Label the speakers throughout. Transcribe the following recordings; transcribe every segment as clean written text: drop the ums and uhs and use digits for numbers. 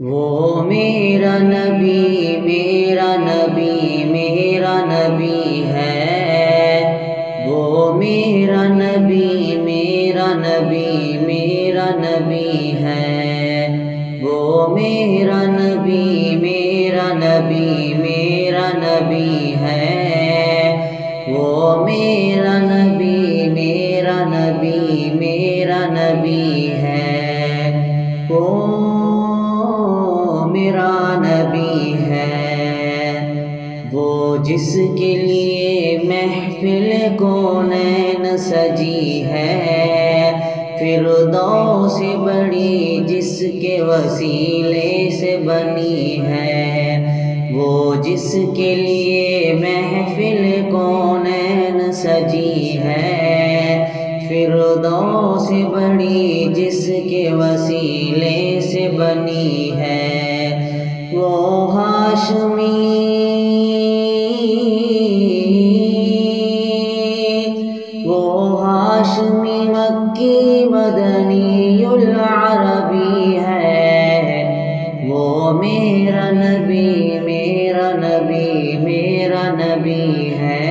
Speaker 1: وہ میرا نبی میرا نبی میرا نبی ہے، وہ میرا نبی میرا نبی میرا نبی ہے، وہ میرا نبی میرا نبی میرا نبی ہے، وہ میرا نبی میرا نبی میرا نبی ہے، وہ میرا نبی ہے، وہ جس کے لیے محفل کونین سجی ہے، فردوس بڑی جس کے وسیلے سے بنی ہے، وہ جس کے لیے محفل کونین سجی ہے، فردوس بڑی جس کے وسیلے سے بنی ہے، وہ ہاشمی مکی مدنی العربی ہے، وہ میرا نبی میرا نبی میرا نبی ہے،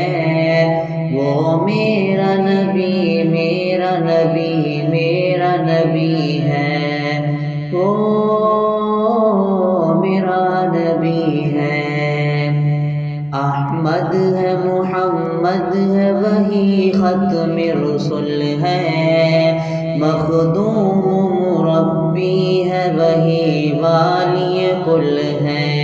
Speaker 1: وہ میرا نبی میرا نبی میرا نبی ہے، وہ میرا نبی ہے، احمد ہے محمد ہے وہی ختم رسل ہے، مخدوم مربی ہے وہی والی کل ہے،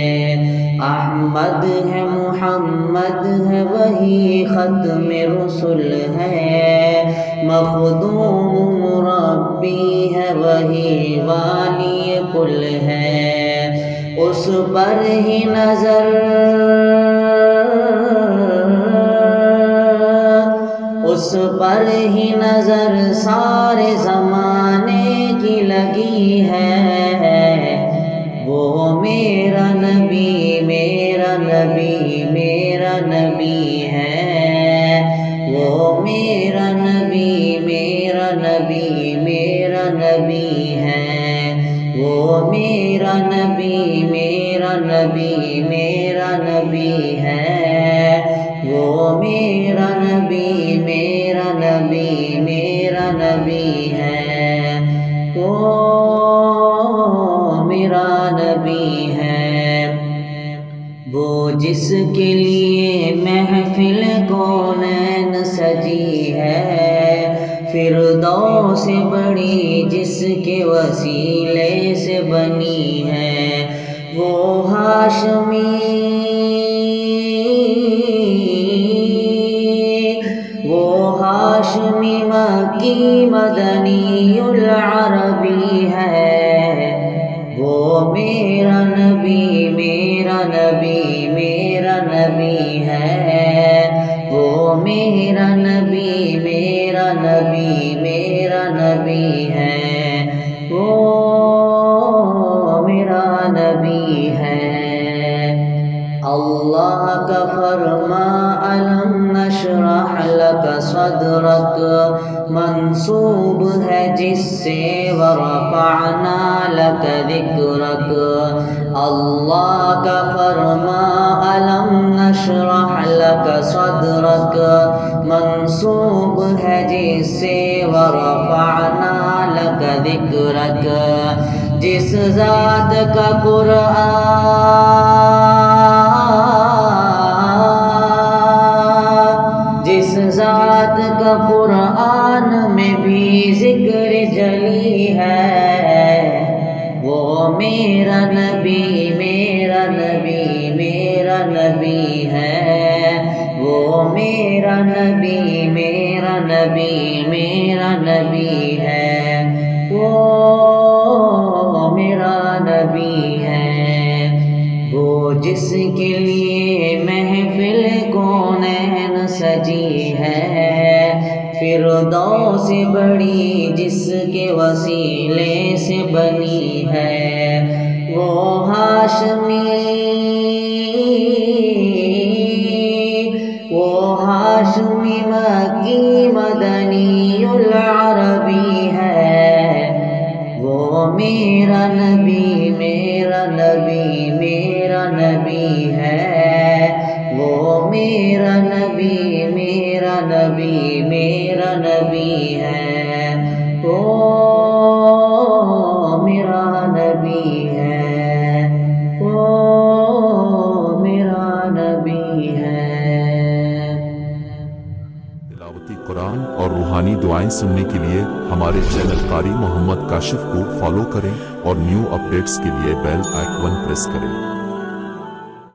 Speaker 1: احمد ہے محمد ہے وہی ختم رسل ہے، مخدوم مربی ہے وہی والی کل ہے، اس پر ہی نظر اس پر ہی نظر سارے زمانے کی لگی ہے، وہ میرا نبی میرا نبی میرا نبی ہے، وہ میرا نبی میرا نبی میرا نبی ہے، وہ میرا نبی میرا نبی میرا نبی ہے، وہ میرا نبی میرا نبی میرا نبی ہے، وہ میرا نبی ہے، وہ جس کے لیے محفل کونین سجی ہے، فردوس بڑی جس کے وسیلے سے بنی ہے، وہ ہاشمی مکی مدنی العربی ہے، وہ میرا نبی میرا نبی میرا نبی ہے، وہ میرا نبی میرا نبی میرا نبی ہے، وہ میرا نبی ہے، اللہ کا فرما الم نشرح لک صدرک منسوب ہے جس سے ورفعنا لک ذکرک، اللہ کا فرما الم نشرح لک صدرک منسوب ہے جس سے ورفعنا لک ذکرک، جس ذات کا قرآن میں بھی ذکر جلی ہے، وہ میرا نبی میرا نبی میرا نبی ہے، وہ میرا نبی میرا نبی میرا نبی ہے، وہ میرا نبی ہے، وہ جس کے لیے محفل کونین سجی ہے، فردوس بڑی جس کے وسیلے سے بنی ہے، وہ ہاشمی مکی مدنی العربی ہے، وہ میرا نبی میرا میرا نبی ہے، وہ میرا نبی ہے، وہ میرا نبی ہے، وہ میرا نبی ہے۔
Speaker 2: تلاوتی قرآن اور روحانی دعائیں سننے کے لیے ہمارے چینل قاری محمد کاشف کو فالو کریں اور نیو اپڈیٹس کے لیے بیل آئیکن پریس کریں۔